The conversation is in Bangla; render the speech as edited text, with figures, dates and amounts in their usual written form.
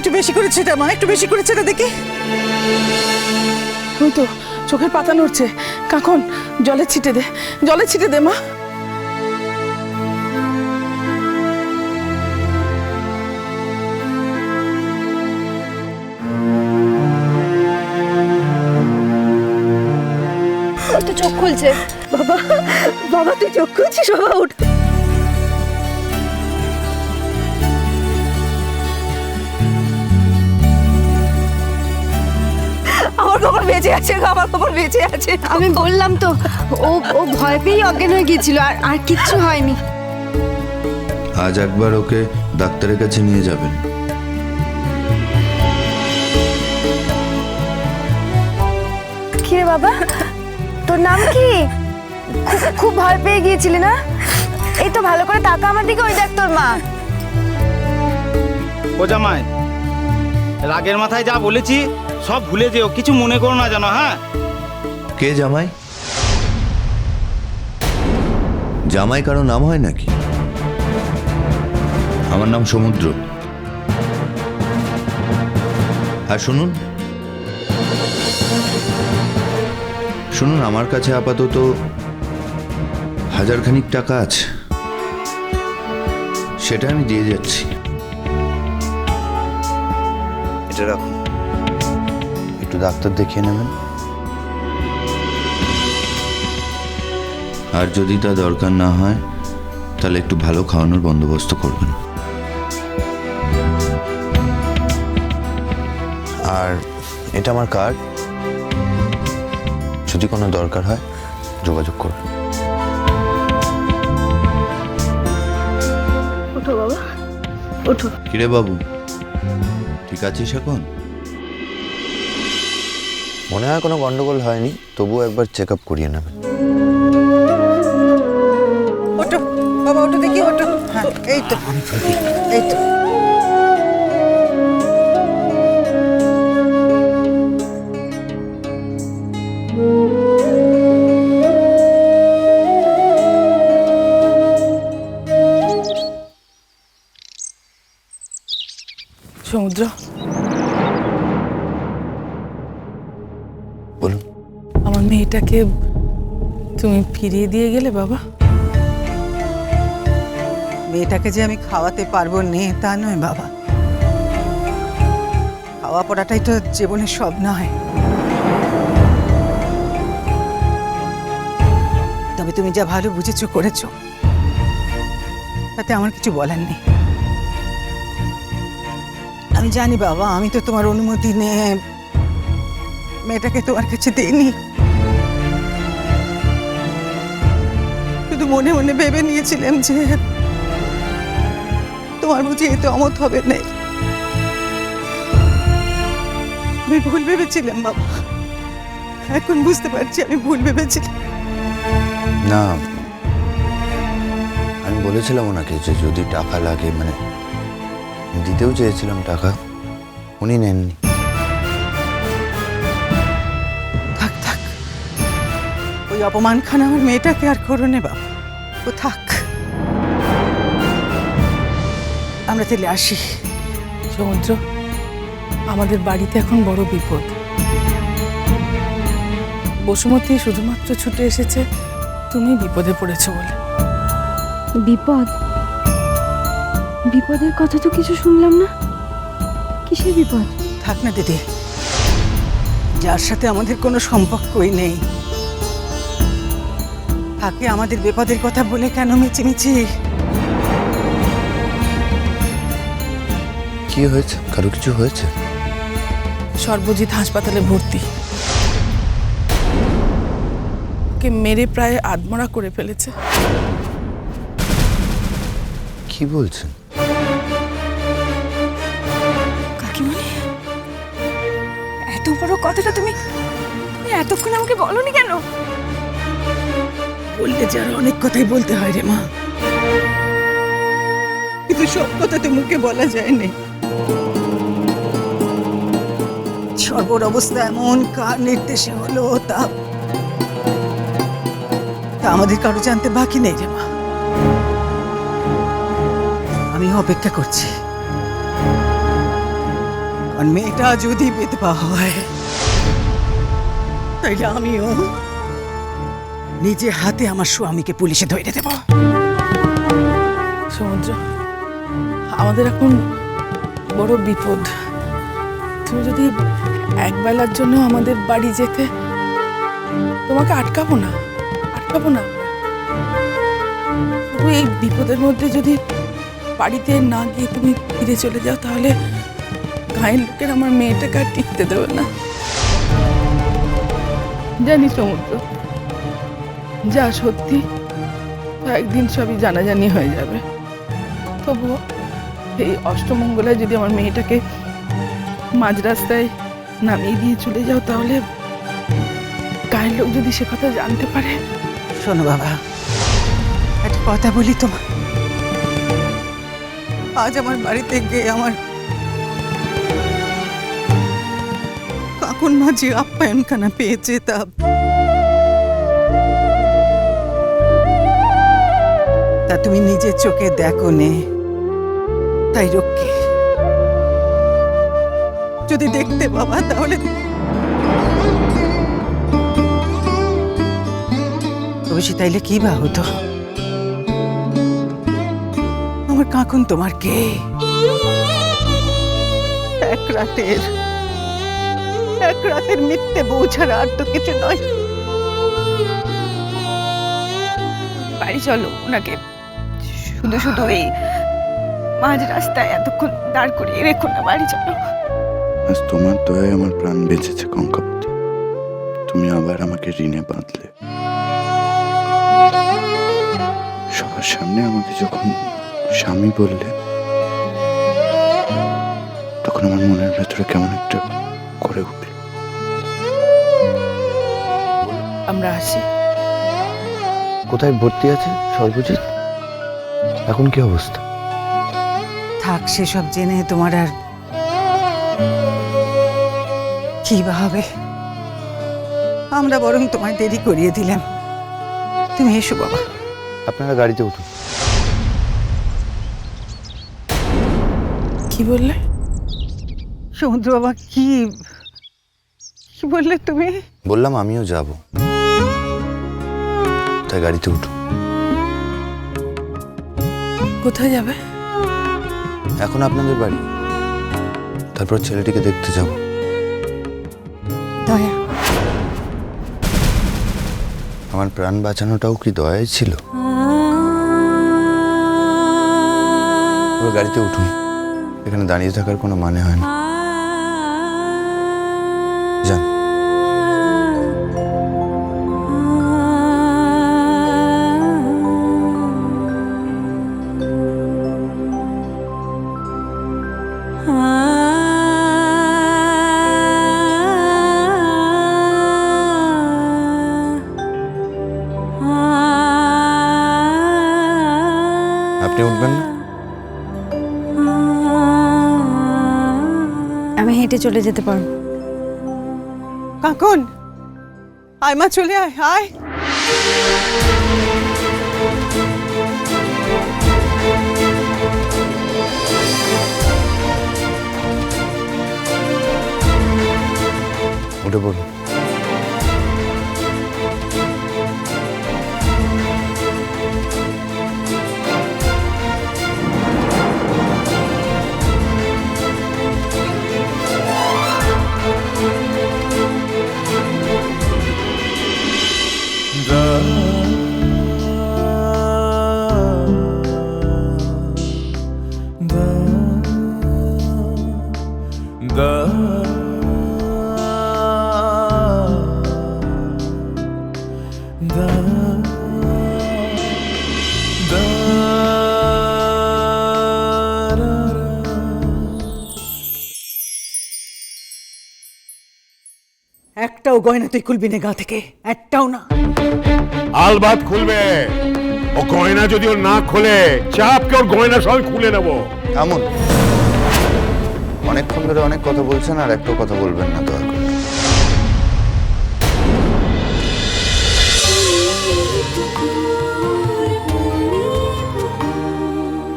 একটু বেশি করেছে এটা মা, একটু বেশি করেছে না দেখি। ওই তো চোখের পাতা নড়ছে। কাকন জলে ছিটে দে, জলে ছিটে দে মা। তো চোখ খুলছে। বাবা বাবা তুই চোখ খুলছিস? বাবা উঠ। আমার খবর বেঁচে আছে, আমার খবর বেঁচে আছে। আমি বললাম তো, ও ও ভয় পেয়েই অজ্ঞান হয়ে গিয়েছিল, আর কিচ্ছু হয়নি। আজ একবার ওকে ডাক্তারের কাছে নিয়ে যাবেন। কি রে বাবা, তোর নাম কি? খুব ভয় পেয়ে গিয়েছিলি না? এই তো ভালো করে তাকা আমার দিকে, ওই দেখ তোর মা। ও জামাই, রাগের মাথায় যা বলেছি সব ভুলে যেও, কিছু মনে করো না জানো। হ্যাঁ, কে জামাই? জামাই কারো নাম হয় নাকি? আমার নাম সমুদ্র। আর শুনুন শুনুন, আমার কাছে আপাতত 1000 খানিক টাকা আছে, সেটা আমি দিয়ে যাচ্ছি। এটা রাখুন, একটু ডাক্তার দেখিয়ে নেবেন। আর যদি তা দরকার না হয় তাহলে একটু ভালো খাওয়ানোর বন্দোবস্ত করবেন। আর এটা আমার কার্ড, যদি কোনো দরকার হয় যোগাযোগ করবেন। ওঠো বাবা, ওঠো। কিরে বাবু, ঠিক আছিস এখন? মনে হয় কোনো গন্ডগোল হয়নি, তবুও একবার চেক আপ করিয়ে নেবেন। ওঠো বাবা, ওঠো দেখি, ওঠো। হ্যাঁ এই তো, এই তো। সমুদ্র, বলুন। আমার মেয়েটাকে তুমি ফিরিয়ে দিয়ে গেলে বাবা। মেয়েটাকে যে আমি খাওয়াতে পারবো নে তা নয় বাবা, খাওয়া পড়াটাই তো জীবনের সব নয়। তবে তুমি যা ভালো বুঝেছো করেছো, তাতে আমার কিছু বলার নেই। আমি জানি বাবা, আমি তো তোমার অনুমতি নিয়ে মেয়েটাকে তোমার কাছে দিইনি। শুধু মনে মনে ভেবে নিয়েছিলাম যে তোমার বুঝি এতে অমত হবে না। আমি ভুল ভেবেছিলাম বাবা, এখন বুঝতে পারছি আমি ভুল ভেবেছিলাম। না, আমি বলেছিলাম ওনাকে যে যদি টাকা লাগে, মানে দিতেও চেয়েছিলাম টাকা, উনি নেননি। থাক থাক, ওই অপমানখানা আমার মেয়েটাকে আর করো নে বাবা, ও থাক। আমরা তাহলে আসি। সমুদ্র, আমাদের বাড়িতে এখন বড় বিপদ। বসুমতী শুধুমাত্র ছুটে এসেছে তুমি বিপদে পড়েছো বলে। বিপদ? বিপদের কথা তো কিছু শুনলাম না। কিসের বিপদ? থাক না দিদি, যার সাথে আমাদের কোনো সম্পর্কই নেই তাকে আমাদের বিপদের কথা বলে কেন মিছিমিছি? কি হয়েছে? কারো কিছু হয়েছে? সর্বজিৎ হাসপাতালে ভর্তি, ওকে মেরে প্রায় আধমরা করে ফেলেছে। কি বলছেন? কাকিমণি, এত বড় কথাটা তুমি এতক্ষণ আমাকে বলনি কেন? বললে যে আর অনেক কথাই বলতে হয় রে মা, কিন্তু সব কথা তো মুখে বলা যায় না। সর্বর অবস্থা এমন কার নির্দেশে হলো তা আমাদের কারো জানতে বাকি নেই রে মা। আমি অপেক্ষা করছি, আর মেয়েটা যদি বিধবা হয় তাইলে আমিও নিজে হাতে আমার স্বামীকে পুলিশে ধরে দেব। সমুদ্র, আমাদের এখন বড় বিপদ। তুমি যদি একবেলার জন্য আমাদের বাড়ি যেতে, তোমাকে আটকাবো না। শুধু এই বিপদের মধ্যে যদি বাড়িতে না গিয়ে তুমি ফিরে চলে যাও, তাহলে গায়ের লোকের আমার মেয়েটাকে আর টিকতে দেবে না। জানি সমুদ্র, যা সত্যি তা একদিন সবই জানাজানি হয়ে যাবে। তবুও এই অষ্টমঙ্গলায় যদি আমার মেয়েটাকে মাঝ রাস্তায় নামিয়ে দিয়ে চলে যাও, তাহলে গায়ের লোক যদি সে কথা জানতে পারে। শোনো বাবা, একটা কথা বলি তোমার। আজ আমার বাড়িতে গিয়ে আমার কাকুন মা যে আপ্যায়নখানা পেয়েছে তা তুমি নিজের চোখে দেখো নে। তাই রক্ষে যদি দেখতে বাবা, তাহলে অবশ্যই তাইলে কি বা হতো? আমার কাকুন তোমার কে? এক রাতের মিথ্যে বউ ছাড়া আর তো কিছু নয়। বাড়ি চলো, ওনাকে শুধু এই মাঝ রাস্তায় এতক্ষণ দাঁড় করিয়ে রেখো না, বাড়ি চলো। আজ তোমার দয়ায় আমার প্রাণ বেঁচেছে কঙ্কাবতী। তুমি আবার আমাকে ঋণে বাঁধলে। সবার সামনে আমাকে যখন স্বামী বললে, তখন আমার মনের ভেতরে কেমন একটা করে উঠল। আমরা আসি। কোথায় ভর্তি আছে সর্বজিৎ? এখন কি অবস্থা? থাক, সেসব জেনে তোমার আর কি বা হবে। আমরা বরং তোমায় দেরি করিয়ে দিলাম। তুমি এসো বাবা। আপনারা গাড়িতে উঠুন। কি বললে? সমুদ্র বাবা, কি বললে তুমি? বললাম আমিও যাব, তাই গাড়িতে উঠুন। কোথায় যাবে? এখন আপনাদের বাড়ি, তারপর ছেলেটিকে দেখতে যাব। দয়া, আমার প্রাণ বাঁচানোটাও কি দয়াই ছিল? গাড়িতে উঠুন, এখানে দাঁড়িয়ে থাকার কোনো মানে হয় না। যান। আপনি উঠবেন না? আমি হেঁটে চলে যেতে পারবো। কাকুন, আয় মা, চলে আয়, আয়। উঠে পড়ুন। একটাও গয়না তুই খুলবি না গা থেকে, একটাও না। আলবাত খুলবে। ও গয়না যদি ওর না খোলে, চাপকে ওর গয়না সব খুলে নেবো। থামুন, অনেকক্ষণ ধরে অনেক কথা বলছেন, আর একটাও কথা বলবেন না দয়া করে।